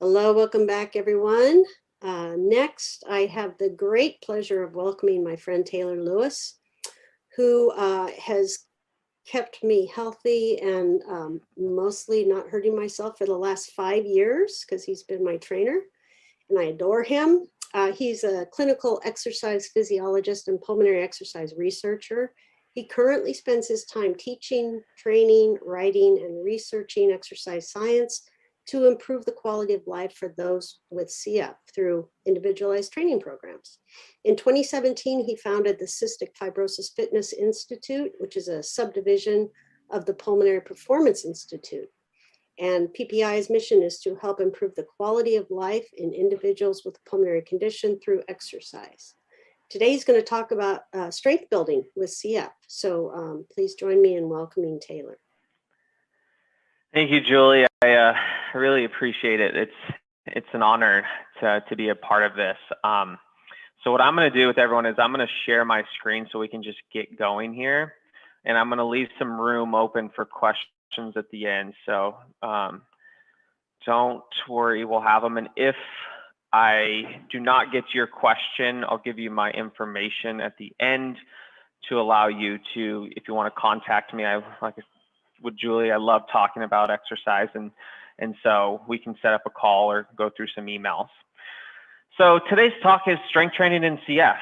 Hello, welcome back, everyone. Next, I have the great pleasure of welcoming my friend Taylor Lewis, who has kept me healthy and mostly not hurting myself for the last 5 years because he's been my trainer and I adore him. He's a clinical exercise physiologist and pulmonary exercise researcher. He currently spends his time teaching, training, writing, and researching exercise science to improve the quality of life for those with CF through individualized training programs. In 2017, he founded the Cystic Fibrosis Fitness Institute, which is a subdivision of the Pulmonary Performance Institute. And PPI's mission is to help improve the quality of life in individuals with a pulmonary condition through exercise. Today he's going to talk about strength building with CF. So please join me in welcoming Taylor. Thank you, Julie. I really appreciate it. It's an honor to be a part of this. So what I'm going to do with everyone is I'm going to share my screen so we can just get going here. And I'm going to leave some room open for questions at the end. So don't worry, we'll have them. And if I do not get to your question, I'll give you my information at the end to allow you to, if you want to contact me, with Julie, I love talking about exercise, and so we can set up a call or go through some emails. So today's talk is strength training in CF.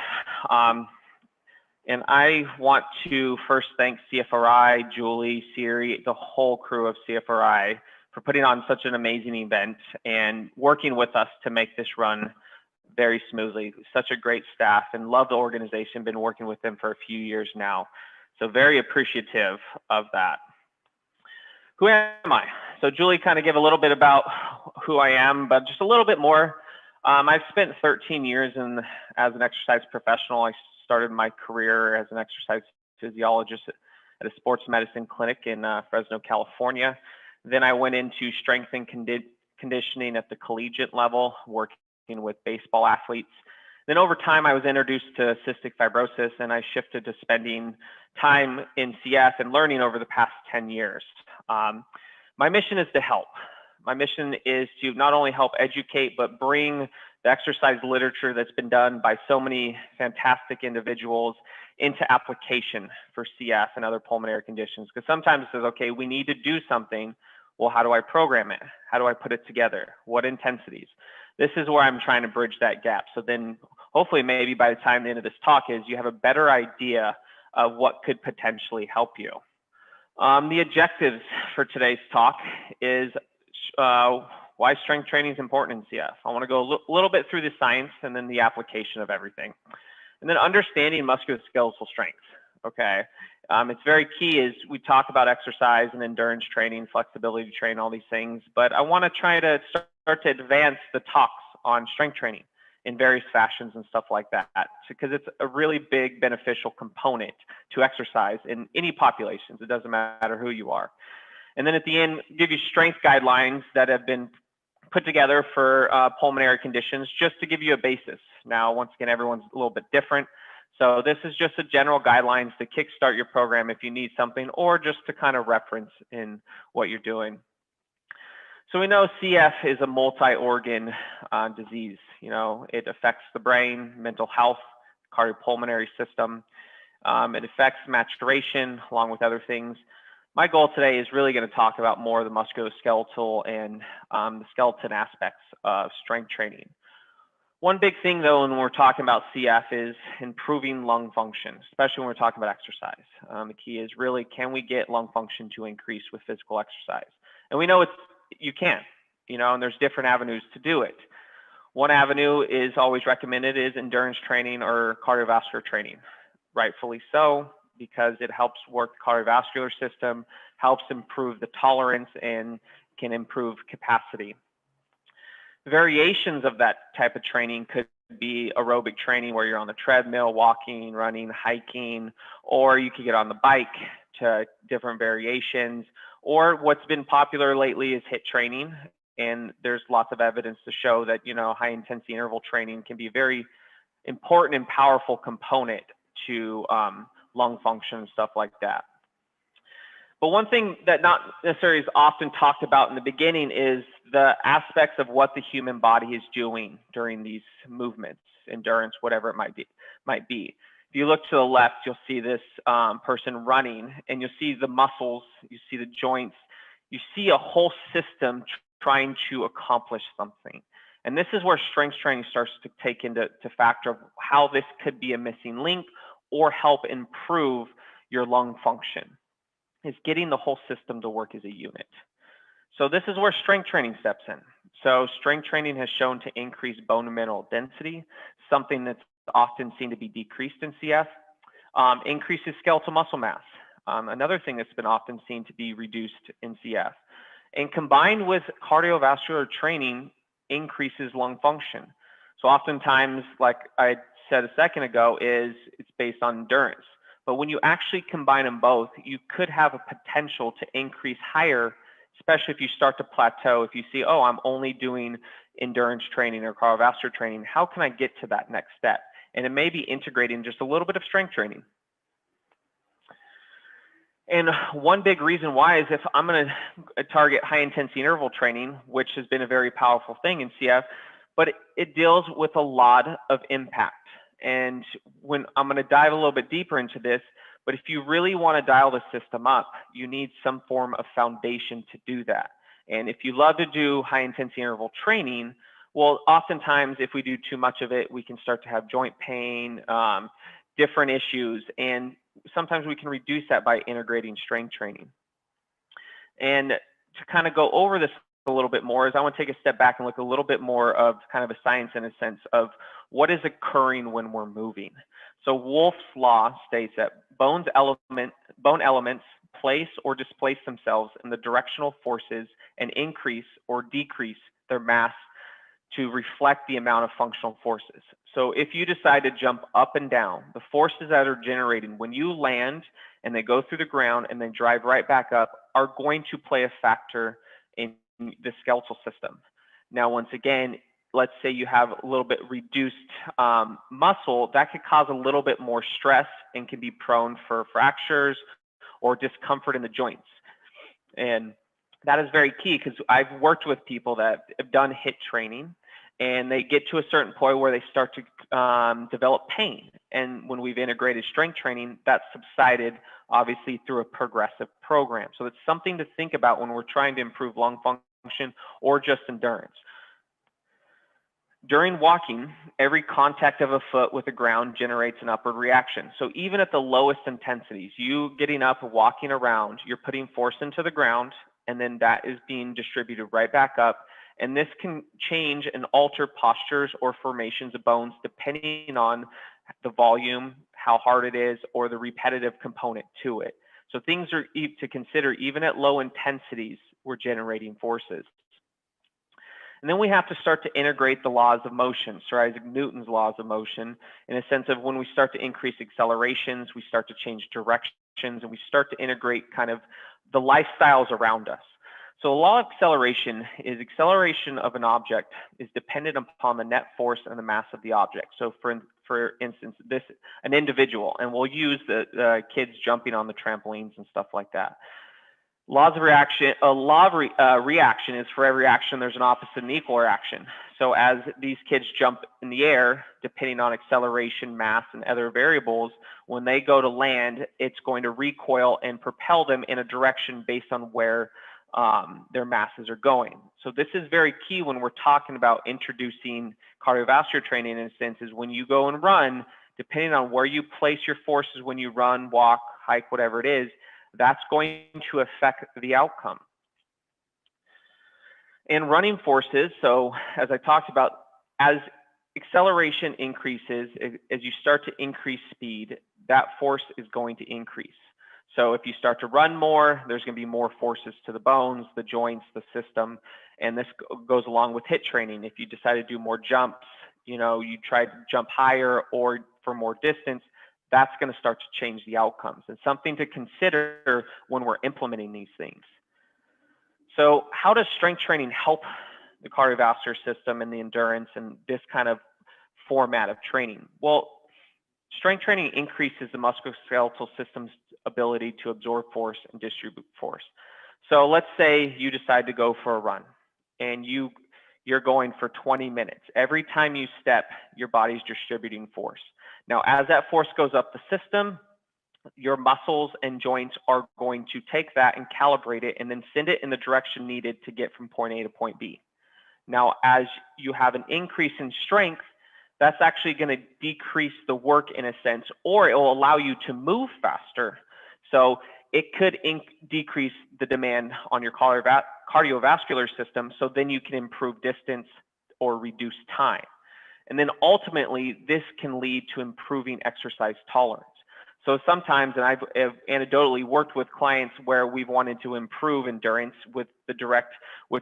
And I want to first thank CFRI, Julie, Siri, the whole crew of CFRI for putting on such an amazing event and working with us to make this run very smoothly. Such a great staff and love the organization, been working with them for a few years now. So very appreciative of that. Who am I? So Julie kind of gave a little bit about who I am, but just a little bit more. I've spent 13 years as an exercise professional. I started my career as an exercise physiologist at a sports medicine clinic in Fresno, California. Then I went into strength and conditioning at the collegiate level, working with baseball athletes. Then over time, I was introduced to cystic fibrosis, and I shifted to spending time in CF and learning over the past 10 years. My mission is to help. My mission is to not only help educate, but bring the exercise literature that's been done by so many fantastic individuals into application for CF and other pulmonary conditions. Because sometimes it says, okay, we need to do something. Well, how do I program it? How do I put it together? What intensities? This is where I'm trying to bridge that gap. So then hopefully maybe by the time the end of this talk is you have a better idea of what could potentially help you. The objectives for today's talk is why strength training is important in CF. I want to go a little bit through the science and then the application of everything. And then understanding musculoskeletal strength, okay? It's very key is we talk about exercise and endurance training, flexibility training, all these things, but I want to try to start to advance the talks on strength training in various fashions and stuff like that, because it's a really big beneficial component to exercise in any populations. It doesn't matter who you are. And then at the end, give you strength guidelines that have been put together for pulmonary conditions, just to give you a basis. Now, once again, everyone's a little bit different. So this is just a general guidelines to kickstart your program if you need something, or just to kind of reference in what you're doing. So we know CF is a multi-organ disease. You know, it affects the brain, mental health, cardiopulmonary system. It affects maturation along with other things. My goal today is really going to talk about more of the musculoskeletal and the skeleton aspects of strength training. One big thing though, when we're talking about CF is improving lung function, especially when we're talking about exercise. The key is really, can we get lung function to increase with physical exercise? And we know you can, you know, and there's different avenues to do it. One avenue is always recommended is endurance training or cardiovascular training, rightfully so, because it helps work the cardiovascular system, helps improve the tolerance, and can improve capacity. Variations of that type of training could be aerobic training where you're on the treadmill, walking, running, hiking, or you could get on the bike to different variations. Or what's been popular lately is HIIT training. And there's lots of evidence to show that, you know, high intensity interval training can be a very important and powerful component to lung function and stuff like that. But one thing that not necessarily is often talked about in the beginning is the aspects of what the human body is doing during these movements, endurance, whatever it might be. If you look to the left, you'll see this person running, and you'll see the muscles, you see the joints, you see a whole system trying to accomplish something. And this is where strength training starts to take into factor of how this could be a missing link or help improve your lung function, is getting the whole system to work as a unit. So this is where strength training steps in. So strength training has shown to increase bone and mineral density, something that's often seen to be decreased in CF, increases skeletal muscle mass, another thing that's been often seen to be reduced in CF. And combined with cardiovascular training, increases lung function. So oftentimes, like I said a second ago, it's based on endurance. But when you actually combine them both, you could have a potential to increase higher, especially if you start to plateau. If you see, oh, I'm only doing endurance training or cardiovascular training, how can I get to that next step? And it may be integrating just a little bit of strength training. And one big reason why is if I'm going to target high intensity interval training, which has been a very powerful thing in CF, but it deals with a lot of impact. And when I'm going to dive a little bit deeper into this, but if you really want to dial the system up, you need some form of foundation to do that. And if you love to do high intensity interval training, well, oftentimes if we do too much of it, we can start to have joint pain, different issues, and sometimes we can reduce that by integrating strength training. And to kind of go over this a little bit more is I want to take a step back and look a little bit more of kind of a science in a sense of what is occurring when we're moving. So Wolff's law states that bone elements place or displace themselves in the directional forces and increase or decrease their mass to reflect the amount of functional forces. So if you decide to jump up and down, the forces that are generated when you land and they go through the ground and then drive right back up are going to play a factor in the skeletal system. Now, once again, let's say you have a little bit reduced muscle, that could cause a little bit more stress and can be prone for fractures or discomfort in the joints. And that is very key because I've worked with people that have done HIIT training and they get to a certain point where they start to develop pain. And when we've integrated strength training, that's subsided obviously through a progressive program. So it's something to think about when we're trying to improve lung function or just endurance. During walking, every contact of a foot with the ground generates an upward reaction. So even at the lowest intensities, you getting up, walking around, you're putting force into the ground, and then that is being distributed right back up. And this can change and alter postures or formations of bones depending on the volume, how hard it is, or the repetitive component to it. So things are to consider even at low intensities, we're generating forces. And then we have to start to integrate the laws of motion, Sir Isaac Newton's laws of motion, in a sense of when we start to increase accelerations, we start to change directions, and we start to integrate kind of the lifestyles around us. So a law of acceleration is acceleration of an object is dependent upon the net force and the mass of the object. So for instance, an individual, and we'll use the kids jumping on the trampolines and stuff like that. Laws of reaction, a law of reaction is for every action, there's an opposite and equal reaction. So as these kids jump in the air, depending on acceleration, mass, and other variables, when they go to land, it's going to recoil and propel them in a direction based on where their masses are going. So this is very key when we're talking about introducing cardiovascular training in a sense is when you go and run, depending on where you place your forces when you run, walk, hike, whatever it is, that's going to affect the outcome. And running forces, so as I talked about, as acceleration increases, as you start to increase speed, that force is going to increase. So if you start to run more, there's going to be more forces to the bones, the joints, the system, and this goes along with HIIT training. If you decide to do more jumps, you try to jump higher or for more distance, that's going to start to change the outcomes and something to consider when we're implementing these things. So how does strength training help the cardiovascular system and the endurance and this kind of format of training? Well, Strength training increases the musculoskeletal system's ability to absorb force and distribute force. So let's say you decide to go for a run and you're going for 20 minutes. Every time you step, your body's distributing force. Now, as that force goes up the system, your muscles and joints are going to take that and calibrate it and then send it in the direction needed to get from point A to point B. Now, as you have an increase in strength, that's actually going to decrease the work in a sense, or it will allow you to move faster. So it could decrease the demand on your cardiovascular system, so then you can improve distance or reduce time. And then ultimately, this can lead to improving exercise tolerance. So sometimes, and I've anecdotally worked with clients where we've wanted to improve endurance with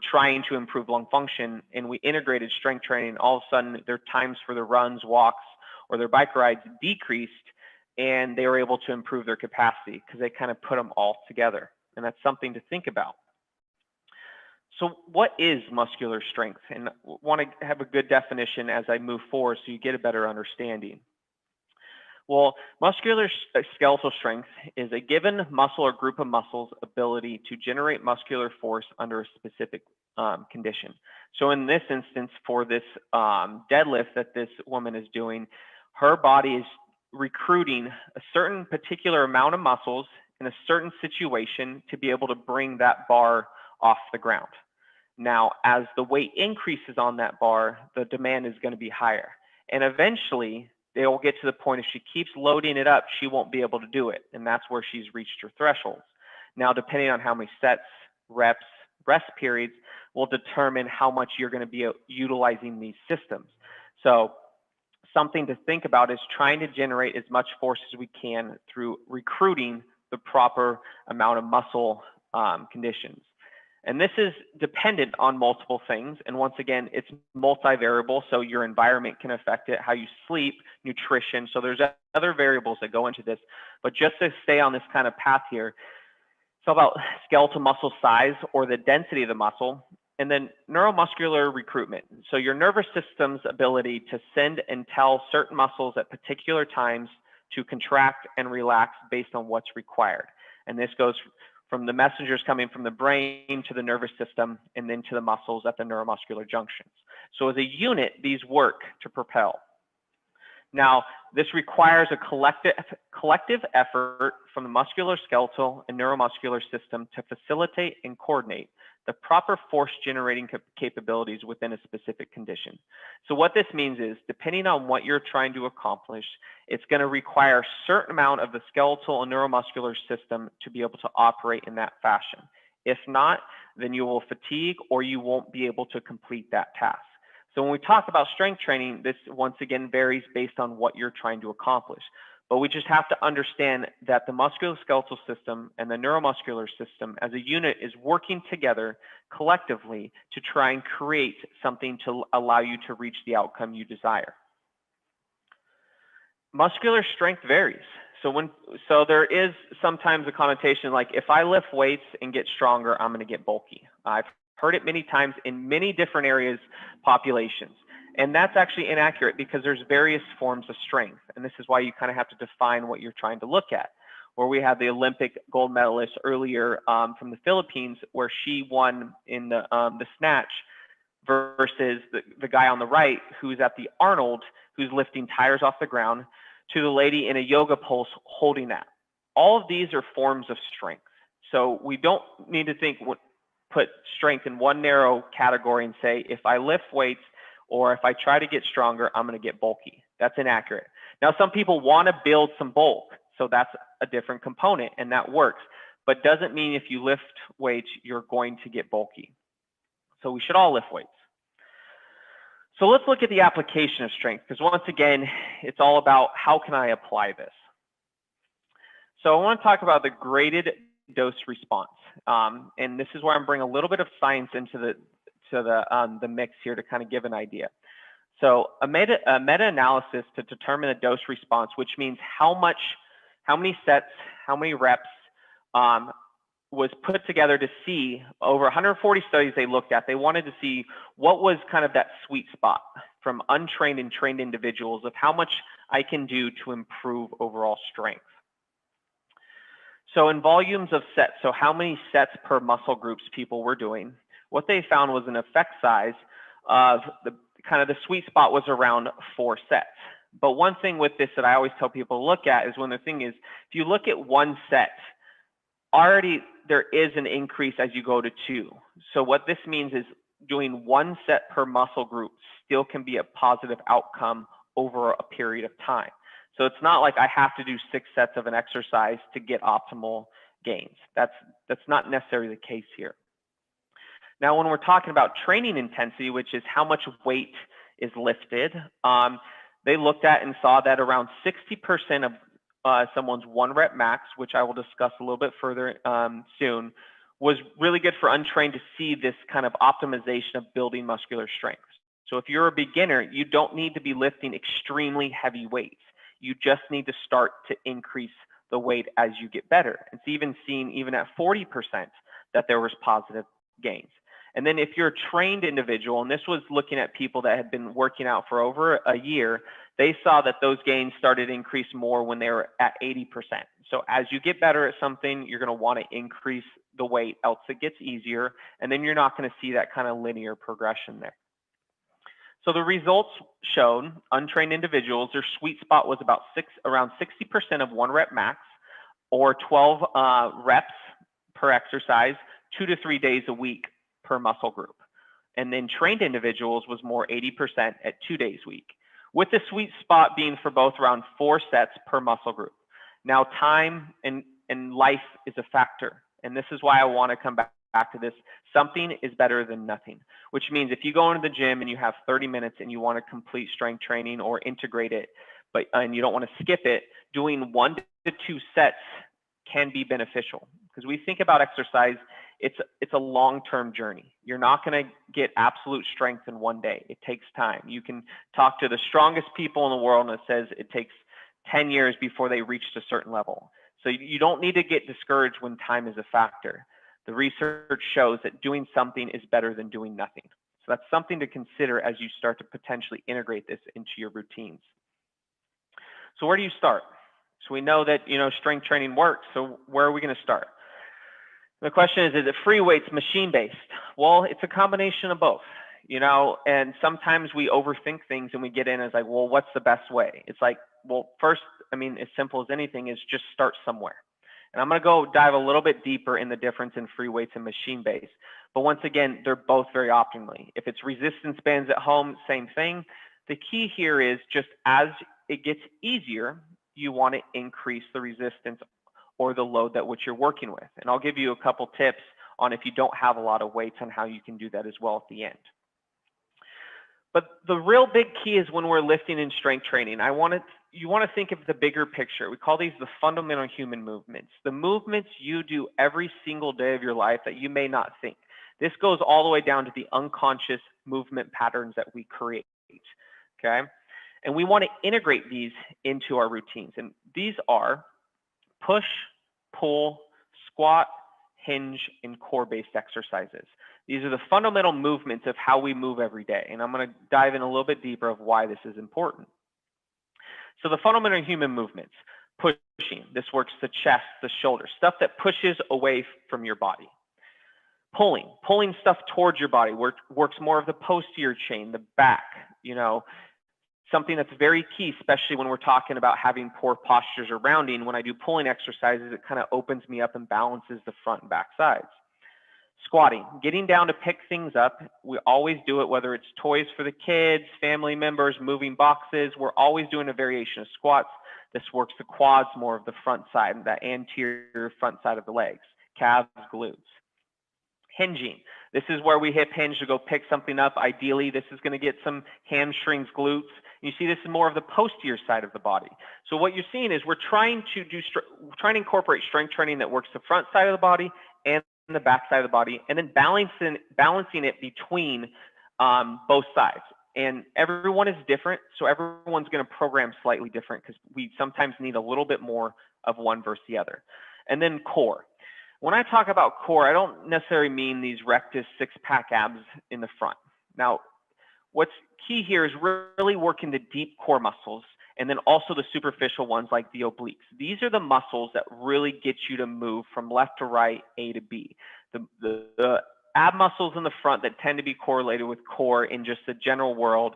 trying to improve lung function, and we integrated strength training. All of a sudden, their times for their runs, walks, or their bike rides decreased, and they were able to improve their capacity because they kind of put them all together. And that's something to think about. So what is muscular strength? And I want to have a good definition as I move forward so you get a better understanding. Well, muscular skeletal strength is a given muscle or group of muscles' ability to generate muscular force under a specific condition. So in this instance, for this deadlift that this woman is doing, her body is recruiting a certain particular amount of muscles in a certain situation to be able to bring that bar off the ground. Now, as the weight increases on that bar, the demand is going to be higher. And eventually, they will get to the point if she keeps loading it up, she won't be able to do it. And that's where she's reached her thresholds. Now, depending on how many sets, reps, rest periods will determine how much you're going to be utilizing these systems. So something to think about is trying to generate as much force as we can through recruiting the proper amount of muscle conditions. And this is dependent on multiple things. And once again, it's multivariable. So your environment can affect it, how you sleep, nutrition. So there's other variables that go into this. But just to stay on this kind of path here, it's all about skeletal muscle size or the density of the muscle, and then neuromuscular recruitment. So your nervous system's ability to send and tell certain muscles at particular times to contract and relax based on what's required. And this goes from the messengers coming from the brain to the nervous system and then to the muscles at the neuromuscular junctions. So as a unit, these work to propel. Now, this requires a collective effort from the musculoskeletal and neuromuscular system to facilitate and coordinate the proper force generating capabilities within a specific condition. So what this means is, depending on what you're trying to accomplish, it's going to require a certain amount of the skeletal and neuromuscular system to be able to operate in that fashion. If not, then you will fatigue or you won't be able to complete that task. So when we talk about strength training, this once again varies based on what you're trying to accomplish. But we just have to understand that the musculoskeletal system and the neuromuscular system as a unit is working together collectively to try and create something to allow you to reach the outcome you desire. Muscular strength varies. So there is sometimes a connotation like, if I lift weights and get stronger, I'm going to get bulky. I've heard it many times in many different areas, populations. And that's actually inaccurate because there's various forms of strength. And this is why you kind of have to define what you're trying to look at. Where we had the Olympic gold medalist earlier from the Philippines, where she won in the snatch versus the guy on the right who's at the Arnold, who's lifting tires off the ground, to the lady in a yoga pose holding that. All of these are forms of strength. So we don't need to put strength in one narrow category and say, if I lift weights or if I try to get stronger, I'm going to get bulky. That's inaccurate. Now, some people want to build some bulk, so that's a different component, and that works. But doesn't mean if you lift weights, you're going to get bulky. So we should all lift weights. So let's look at the application of strength, because once again, it's all about how can I apply this. So I want to talk about the graded dose response. And this is where I'm bringing a little bit of science into the mix here to kind of give an idea. So a meta-analysis to determine a dose response, which means how many sets, how many reps was put together to see over 140 studies they looked at. They wanted to see what was kind of that sweet spot from untrained and trained individuals of how much I can do to improve overall strength. So in volumes of sets, so how many sets per muscle groups people were doing, what they found was an effect size of the sweet spot was around 4 sets. But one thing with this that I always tell people to look at is when the thing is, if you look at 1 set, already there is an increase as you go to 2. So what this means is doing 1 set per muscle group still can be a positive outcome over a period of time. So it's not like I have to do 6 sets of an exercise to get optimal gains. That's not necessarily the case here. Now, when we're talking about training intensity, which is how much weight is lifted, they looked at and saw that around 60% of someone's 1 rep max, which I will discuss a little bit further soon, was really good for untrained to see this kind of optimization of building muscular strength. So if you're a beginner, you don't need to be lifting extremely heavy weights. You just need to start to increase the weight as you get better. It's even seen even at 40% that there was positive gains. And then if you're a trained individual, and this was looking at people that had been working out for over a year, they saw that those gains started to increase more when they were at 80%. So as you get better at something, you're going to want to increase the weight, else it gets easier, and then you're not going to see that kind of linear progression there. So the results showed untrained individuals, their sweet spot was about around 60% of 1 rep max, or 12 reps per exercise, 2 to 3 days a week per muscle group. And then trained individuals was more 80% at 2 days a week, with the sweet spot being for both around 4 sets per muscle group. Now, time and life is a factor, and this is why I want to come back to this. Something is better than nothing, which means if you go into the gym and you have 30 minutes and you want to complete strength training or integrate it, and you don't want to skip it, doing 1 to 2 sets can be beneficial. Because we think about exercise, it's a long-term journey. You're not going to get absolute strength in 1 day. It takes time. You can talk to the strongest people in the world and it says it takes 10 years before they reach a certain level. So you don't need to get discouraged when time is a factor. The research shows that doing something is better than doing nothing. So that's something to consider as you start to potentially integrate this into your routines. So where do you start? So we know that, strength training works. So where are we going to start? The question is it free weights, machine-based? Well, it's a combination of both, and sometimes we overthink things and we get in as like, well, what's the best way? It's like, well, first, as simple as anything is just start somewhere. And I'm going to go dive a little bit deeper in the difference in free weights and machine-based. But once again, they're both very optimally. If it's resistance bands at home, same thing. The key here is just as it gets easier, you want to increase the resistance or the load that which you're working with. And I'll give you a couple tips on if you don't have a lot of weights on how you can do that as well at the end. But the real big key is when we're lifting and strength training, you want to think of the bigger picture. We call these the fundamental human movements, the movements you do every single day of your life that you may not think. This goes all the way down to the unconscious movement patterns that we create, okay? And we want to integrate these into our routines. And these are push, pull, squat, hinge, and core-based exercises. These are the fundamental movements of how we move every day. And I'm going to dive in a little bit deeper of why this is important. So the fundamental human movements, pushing, this works the chest, the shoulders, stuff that pushes away from your body. Pulling stuff towards your body, works more of the posterior chain, the back, something that's very key, especially when we're talking about having poor postures or rounding. When I do pulling exercises, it kind of opens me up and balances the front and back sides. Squatting, getting down to pick things up. We always do it, whether it's toys for the kids, family members, moving boxes. We're always doing a variation of squats. This works the quads, more of the front side, that anterior front side of the legs, calves, glutes. Hinging, this is where we hip hinge to go pick something up. Ideally, this is going to get some hamstrings, glutes. You see this is more of the posterior side of the body. So what you're seeing is we're trying to incorporate strength training that works the front side of the body and the back side of the body, and then balancing it between both sides. And everyone is different, so everyone's going to program slightly different because we sometimes need a little bit more of one versus the other. And then core. When I talk about core, I don't necessarily mean these rectus six-pack abs in the front. Now, what's key here is really working the deep core muscles and then also the superficial ones like the obliques. These are the muscles that really get you to move from left to right, A to B. The ab muscles in the front that tend to be correlated with core in just the general world,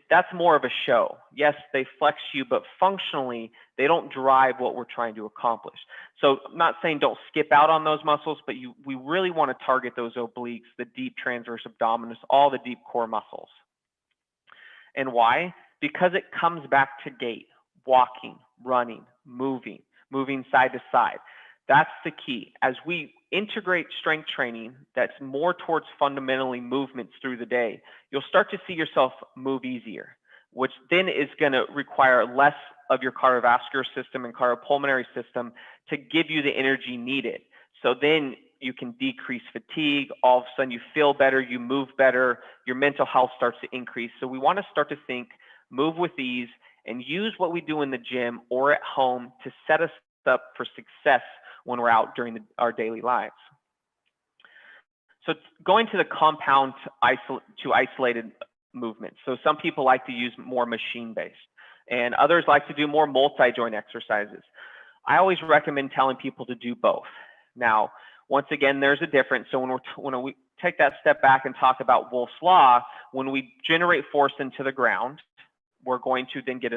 that's more of a show. Yes, they flex you, but functionally, they don't drive what we're trying to accomplish. So I'm not saying don't skip out on those muscles, but we really want to target those obliques, the deep transverse abdominis, all the deep core muscles. And why? Because it comes back to gait, walking, running, moving side to side. That's the key. As we integrate strength training that's more towards fundamentally movements through the day, you'll start to see yourself move easier, which then is going to require less of your cardiovascular system and cardiopulmonary system to give you the energy needed. So then you can decrease fatigue. All of a sudden you feel better, you move better, your mental health starts to increase. So we want to start to think, move with ease, and use what we do in the gym or at home to set us up for success when we're out during our daily lives. So going to the compound to isolated movements. So some people like to use more machine-based, and others like to do more multi-joint exercises. I always recommend telling people to do both. Now, once again, there's a difference. So when we take that step back and talk about Wolff's Law, when we generate force into the ground, we're going to then get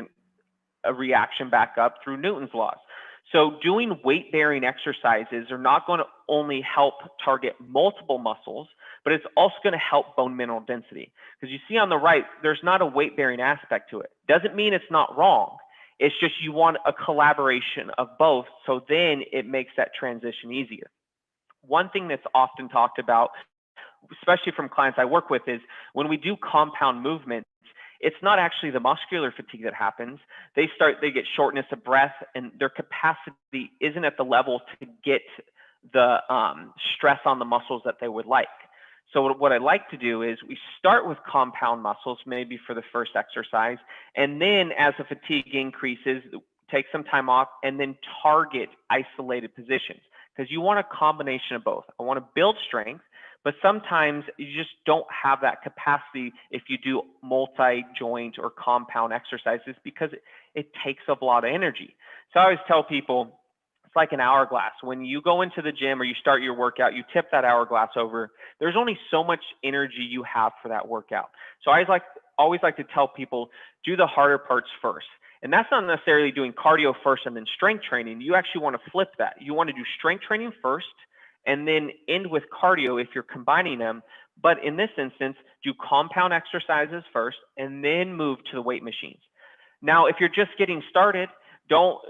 a reaction back up through Newton's laws. So doing weight-bearing exercises are not going to only help target multiple muscles, but it's also going to help bone mineral density. Because you see on the right, there's not a weight-bearing aspect to it. Doesn't mean it's not wrong. It's just you want a collaboration of both, so then it makes that transition easier. One thing that's often talked about, especially from clients I work with, is when we do compound movements, it's not actually the muscular fatigue that happens. They get shortness of breath, and their capacity isn't at the level to get the stress on the muscles that they would like. So what I like to do is we start with compound muscles, maybe for the first exercise, and then as the fatigue increases, take some time off, and then target isolated positions. Because you want a combination of both. I want to build strength, but sometimes you just don't have that capacity if you do multi-joint or compound exercises, because it takes up a lot of energy. So I always tell people, it's like an hourglass. When you go into the gym or you start your workout, you tip that hourglass over. There's only so much energy you have for that workout. So I always like to tell people, do the harder parts first. And that's not necessarily doing cardio first and then strength training. You actually want to flip that. You want to do strength training first and then end with cardio if you're combining them. But in this instance, do compound exercises first and then move to the weight machines. Now, if you're just getting started, don't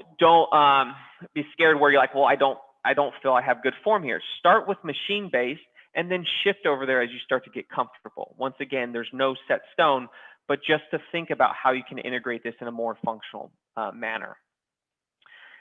be scared where you're like, well, I don't feel I have good form here. Start with machine-based and then shift over there as you start to get comfortable. Once again, there's no set stone, but just to think about how you can integrate this in a more functional manner.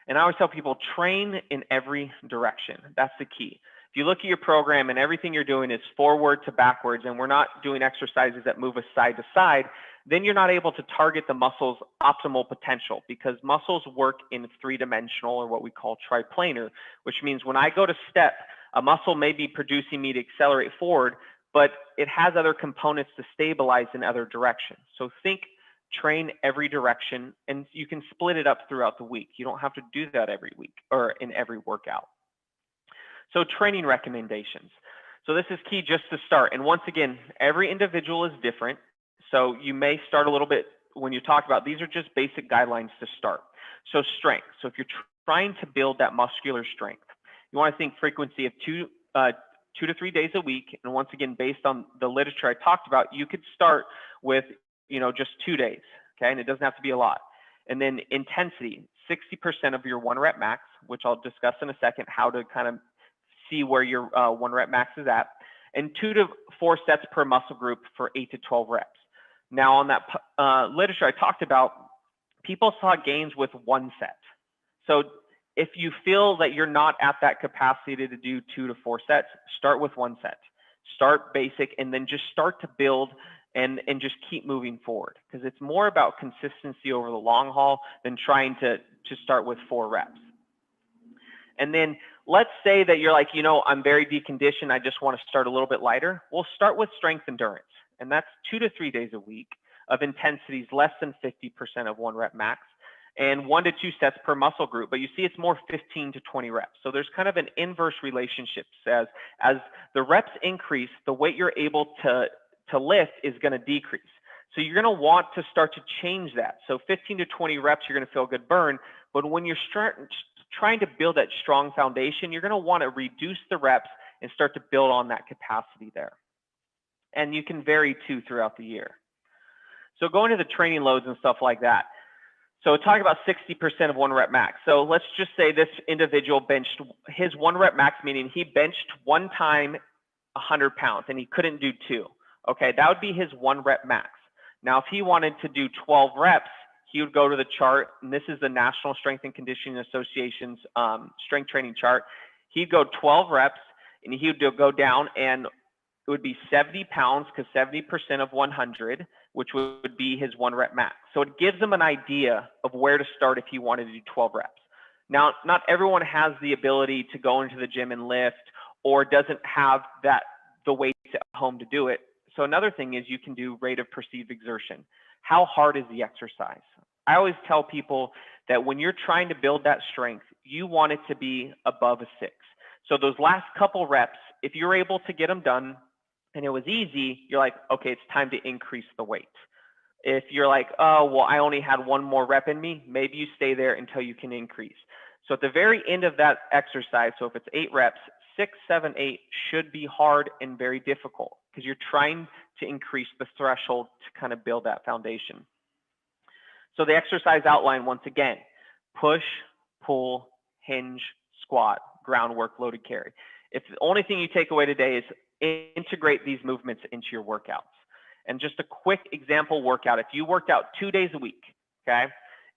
And I always tell people, train in every direction. That's the key. If you look at your program and everything you're doing is forward to backwards, and we're not doing exercises that move us side to side, then you're not able to target the muscle's optimal potential, because muscles work in three-dimensional, or what we call triplanar, which means when I go to step, a muscle may be producing me to accelerate forward, but it has other components to stabilize in other directions. So think, train every direction, and you can split it up throughout the week. You don't have to do that every week or in every workout. So training recommendations. So this is key just to start. And once again, every individual is different. So you may start a little bit when you talk about, these are just basic guidelines to start. So strength. So if you're trying to build that muscular strength, you want to think frequency of 2 to 3 days a week. And once again, based on the literature I talked about, you could start with, just 2 days, okay? And it doesn't have to be a lot. And then intensity, 60% of your 1 rep max, which I'll discuss in a second, how to kind of see where your 1 rep max is at, and 2 to 4 sets per muscle group for 8 to 12 reps. Now on that literature I talked about, people saw gains with 1 set. So if you feel that you're not at that capacity to do 2 to 4 sets, start with 1 set. Start basic and then just start to build and just keep moving forward, because it's more about consistency over the long haul than trying to start with 4 reps. And then let's say that you're like, I'm very deconditioned, I just want to start a little bit lighter. We'll start with strength endurance, and that's 2 to 3 days a week of intensities less than 50% of 1 rep max. and 1 to 2 sets per muscle group. But you see it's more 15 to 20 reps. So there's kind of an inverse relationship. As the reps increase, the weight you're able to lift is going to decrease. So you're going to want to start to change that. So 15 to 20 reps, you're going to feel a good burn. But when you're trying to build that strong foundation, you're going to want to reduce the reps and start to build on that capacity there. And you can vary too throughout the year. So going to the training loads and stuff like that. So talking about 60% of 1 rep max. So let's just say this individual benched his 1 rep max, meaning he benched 1 time 100 pounds and he couldn't do 2. Okay, that would be his 1 rep max. Now, if he wanted to do 12 reps, he would go to the chart, and this is the National Strength and Conditioning Association's strength training chart. He'd go 12 reps, and he would go down, and it would be 70 pounds, because 70% of 100, which would be his 1 rep max. So it gives him an idea of where to start if he wanted to do 12 reps. Now, not everyone has the ability to go into the gym and lift, or doesn't have the weights at home to do it. So another thing is you can do rate of perceived exertion. How hard is the exercise? I always tell people that when you're trying to build that strength, you want it to be above a 6. So those last couple reps, if you're able to get them done and it was easy, you're like, okay, it's time to increase the weight. If you're like, oh, well, I only had 1 more rep in me, maybe you stay there until you can increase. So at the very end of that exercise, so if it's 8 reps, 6, 7, 8 should be hard and very difficult, because you're trying to increase the threshold to kind of build that foundation. So the exercise outline, once again, push, pull, hinge, squat, groundwork, loaded carry. If the only thing you take away today is integrate these movements into your workouts. And just a quick example workout, if you worked out 2 days a week, okay,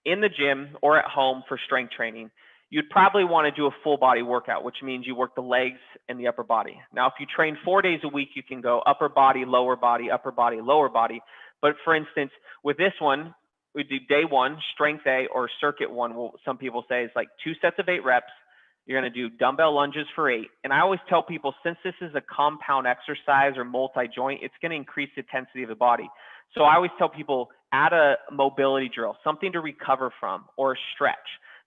in the gym or at home for strength training, you'd probably want to do a full body workout, which means you work the legs and the upper body. Now, if you train 4 days a week, you can go upper body, lower body, upper body, lower body. But for instance, with this one, we do day 1, strength A, or circuit 1, some people say it's like 2 sets of 8 reps. You're going to do dumbbell lunges for 8. And I always tell people, since this is a compound exercise or multi-joint, it's going to increase the intensity of the body. So I always tell people, add a mobility drill, something to recover from, or a stretch.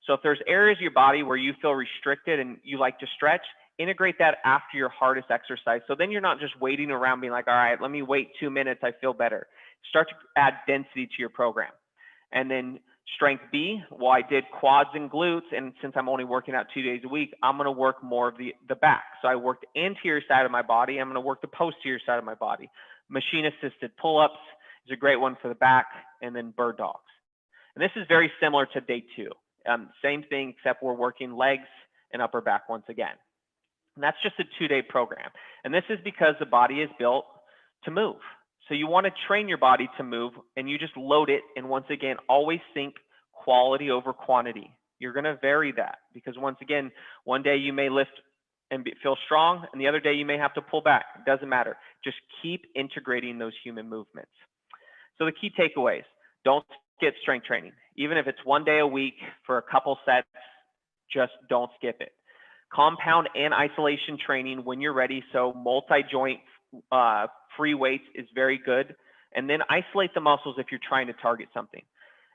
So if there's areas of your body where you feel restricted and you like to stretch, integrate that after your hardest exercise. So then you're not just waiting around being like, all right, let me wait 2 minutes, I feel better. Start to add density to your program. And then strength B, well, I did quads and glutes, and since I'm only working out 2 days a week, I'm going to work more of the back. So I worked the anterior side of my body. I'm going to work the posterior side of my body. Machine assisted pull-ups is a great one for the back, and then bird dogs. And this is very similar to day 2. Same thing, except we're working legs and upper back once again. And that's just a 2-day program. And this is because the body is built to move. So you want to train your body to move, and you just load it. And once again, always think quality over quantity. You're going to vary that, because once again, one day you may lift and feel strong, and the other day you may have to pull back. It doesn't matter. Just keep integrating those human movements. So the key takeaways: don't skip strength training. Even if it's 1 day a week for a couple sets, just don't skip it. Compound and isolation training when you're ready. So multi-joint free weights is very good. And then isolate the muscles if you're trying to target something.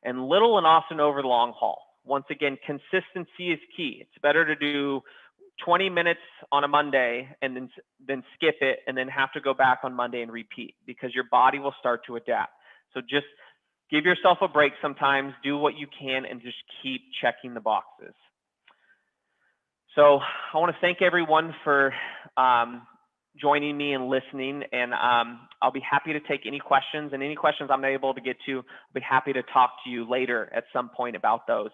And little and often over the long haul. Once again, consistency is key. It's better to do 20 minutes on a Monday and then skip it and then have to go back on Monday and repeat, because your body will start to adapt. So just give yourself a break sometimes, do what you can, and just keep checking the boxes. So I want to thank everyone for joining me and listening, and I'll be happy to take any questions, and any questions I'm not able to get to, I'll be happy to talk to you later at some point about those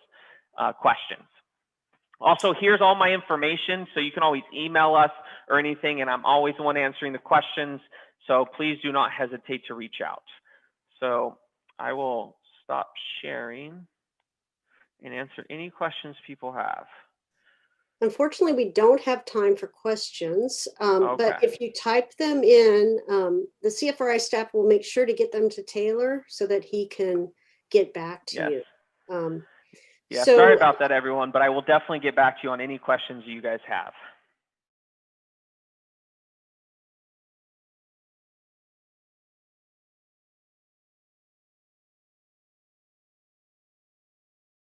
questions. Also, here's all my information, so you can always email us or anything, and I'm always the one answering the questions, so please do not hesitate to reach out. So I will stop sharing and answer any questions people have. Unfortunately, we don't have time for questions, Okay. but if you type them in, the CFRI staff will make sure to get them to Taylor so that he can get back to you. Yeah, so, sorry about that, everyone, but I will definitely get back to you on any questions you guys have.